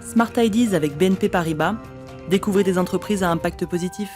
Smart Ideas avec BNP Paribas. Découvrez des entreprises à impact positif.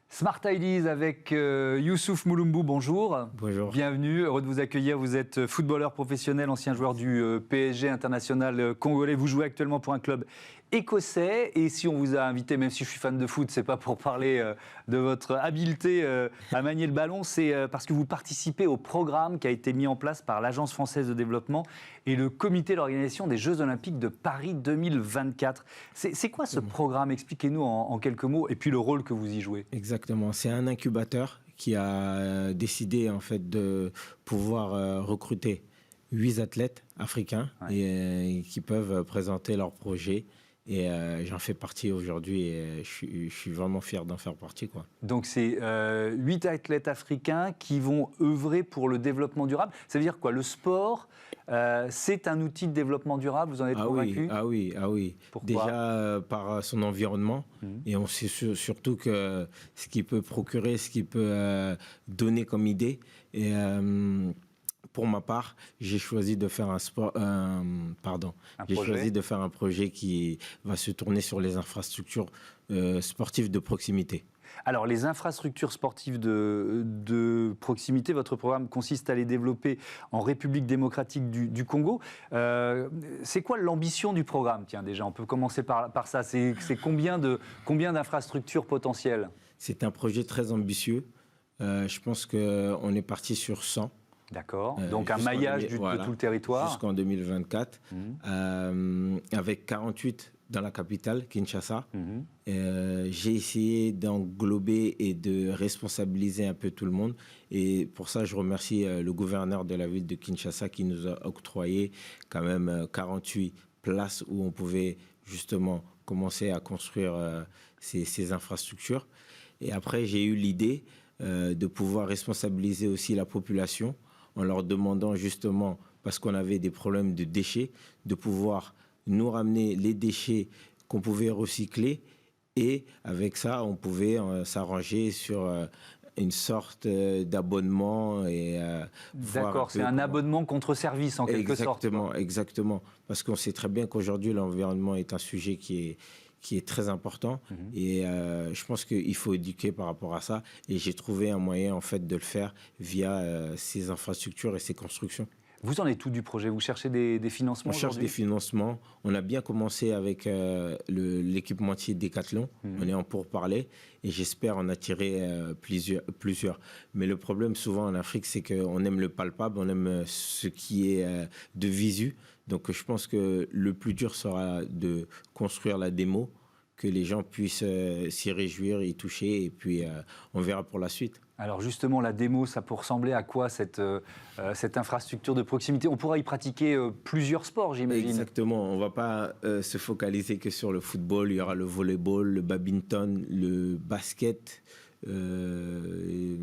Smart Ideas avec Youssouf Mouloumbou, bonjour. Bonjour. Bienvenue, heureux de vous accueillir. Vous êtes footballeur professionnel, ancien joueur du PSG international congolais. Vous jouez actuellement pour un club écossais. Et si on vous a invité, même si je suis fan de foot, c'est pas pour parler de votre habileté à manier le ballon, c'est parce que vous participez au programme qui a été mis en place par l'Agence française de développement et le comité d'organisation des Jeux Olympiques de Paris 2024. C'est quoi ce programme? Expliquez-nous en quelques mots, et puis le rôle que vous y jouez. Exactement, c'est un incubateur qui a décidé en fait de pouvoir recruter 8 athlètes africains et qui peuvent présenter leurs projets. Et j'en fais partie aujourd'hui et je suis vraiment fier d'en faire partie, quoi. Donc c'est 8 athlètes africains qui vont œuvrer pour le développement durable. Ça veut dire quoi? Le sport, c'est un outil de développement durable, vous en êtes convaincu? Ah oui. Pourquoi? Déjà par son environnement. Et on sait surtout que ce qu'il peut procurer, ce qu'il peut donner comme idée. Et pour ma part, j'ai choisi de faire choisi de faire un projet qui va se tourner sur les infrastructures sportives de proximité. Alors, les infrastructures sportives de proximité, votre programme consiste à les développer en République démocratique du Congo. C'est quoi l'ambition du programme? Tiens, déjà, on peut commencer par ça. C'est combien d'infrastructures potentielles? C'est un projet très ambitieux. Je pense qu'on est parti sur 100. D'accord, donc un maillage de tout le territoire. Jusqu'en 2024, avec 48 dans la capitale, Kinshasa. J'ai essayé d'englober et de responsabiliser un peu tout le monde. Et pour ça, je remercie le gouverneur de la ville de Kinshasa qui nous a octroyé quand même 48 places où on pouvait justement commencer à construire ces infrastructures. Et après, j'ai eu l'idée de pouvoir responsabiliser aussi la population en leur demandant justement, parce qu'on avait des problèmes de déchets, de pouvoir nous ramener les déchets qu'on pouvait recycler, et avec ça, on pouvait s'arranger sur une sorte d'abonnement. D'accord, c'est un abonnement contre service en quelque sorte. Exactement, parce qu'on sait très bien qu'aujourd'hui, l'environnement est un sujet qui est très important. Et je pense qu'il faut éduquer par rapport à ça. Et j'ai trouvé un moyen, en fait, de le faire via ces infrastructures et ces constructions. Vous en êtes où du projet? Vous cherchez des financements? On cherche des financements. On a bien commencé avec l'équipementier Decathlon. On est en pourparlers et j'espère en attirer plusieurs. Mais le problème souvent en Afrique, c'est qu'on aime le palpable, on aime ce qui est de visu. Donc je pense que le plus dur sera de construire la démo, que les gens puissent s'y réjouir, y toucher, et puis on verra pour la suite. Alors justement, la démo, ça peut ressembler à quoi cette infrastructure de proximité? On pourra y pratiquer plusieurs sports, j'imagine. Exactement, on ne va pas se focaliser que sur le football. Il y aura le volleyball, le badminton, le basket, le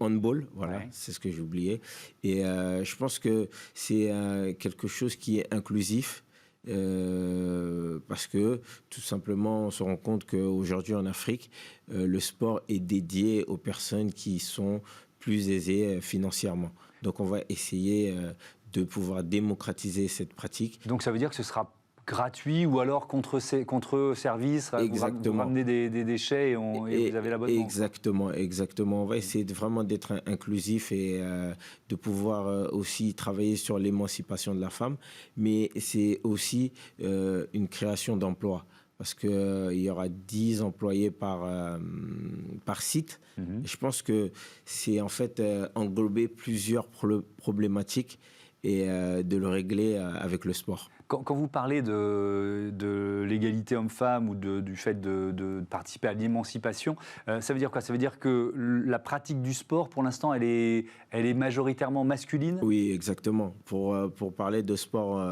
handball, voilà, c'est ce que j'ai oublié. Et je pense que c'est quelque chose qui est inclusif. Parce que tout simplement on se rend compte qu'aujourd'hui en Afrique le sport est dédié aux personnes qui sont plus aisées financièrement. Donc on va essayer de pouvoir démocratiser cette pratique. Donc ça veut dire que ce sera gratuit ou alors contre service? Exactement. Vous ramenez des déchets et vous avez l'abonnement. Exactement. On va essayer vraiment d'être inclusif et de pouvoir aussi travailler sur l'émancipation de la femme. Mais c'est aussi une création d'emplois. Parce qu'il y aura 10 employés par site. Et je pense que c'est en fait englober plusieurs problématiques et de le régler avec le sport. Quand vous parlez de l'égalité homme-femme ou du fait de participer à l'émancipation, ça veut dire quoi? Ça veut dire que la pratique du sport, pour l'instant, elle est majoritairement masculine? Oui, exactement. Pour parler de sport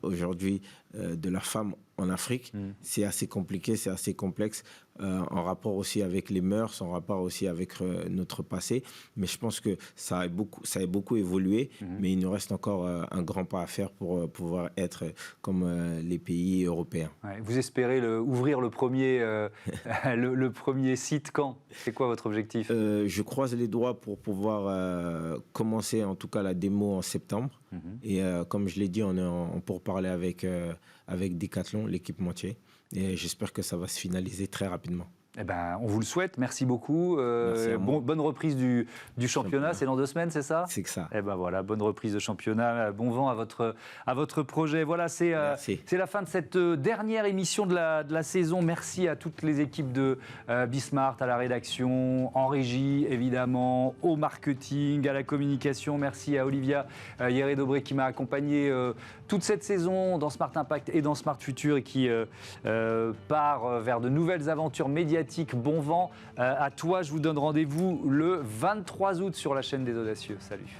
aujourd'hui, de la femme en Afrique, c'est assez compliqué, c'est assez complexe, en rapport aussi avec les mœurs, en rapport aussi avec notre passé. Mais je pense que ça a beaucoup évolué, mais il nous reste encore un grand pas à faire pour pouvoir être comme les pays européens. Ouais, vous espérez ouvrir le premier, le premier site quand? C'est quoi votre objectif? Je croise les doigts pour pouvoir commencer en tout cas la démo en septembre. Et comme je l'ai dit, on est en pourparlers avec Decathlon, l'équipementier. Et j'espère que ça va se finaliser très rapidement. Eh ben, on vous le souhaite, merci beaucoup. Merci à vous. Bonne reprise du championnat, c'est dans 2 semaines, c'est ça? C'est que ça. Eh ben voilà, bonne reprise de championnat, bon vent à votre projet. Voilà, c'est la fin de cette dernière émission de la saison. Merci à toutes les équipes de Bismart, à la rédaction, en régie évidemment, au marketing, à la communication. Merci à Olivia Hieré-Dobré qui m'a accompagné toute cette saison dans Smart Impact et dans Smart Future et qui part vers de nouvelles aventures médiatiques. Bon vent à toi, je vous donne rendez-vous le 23 août sur la chaîne des Audacieux. Salut.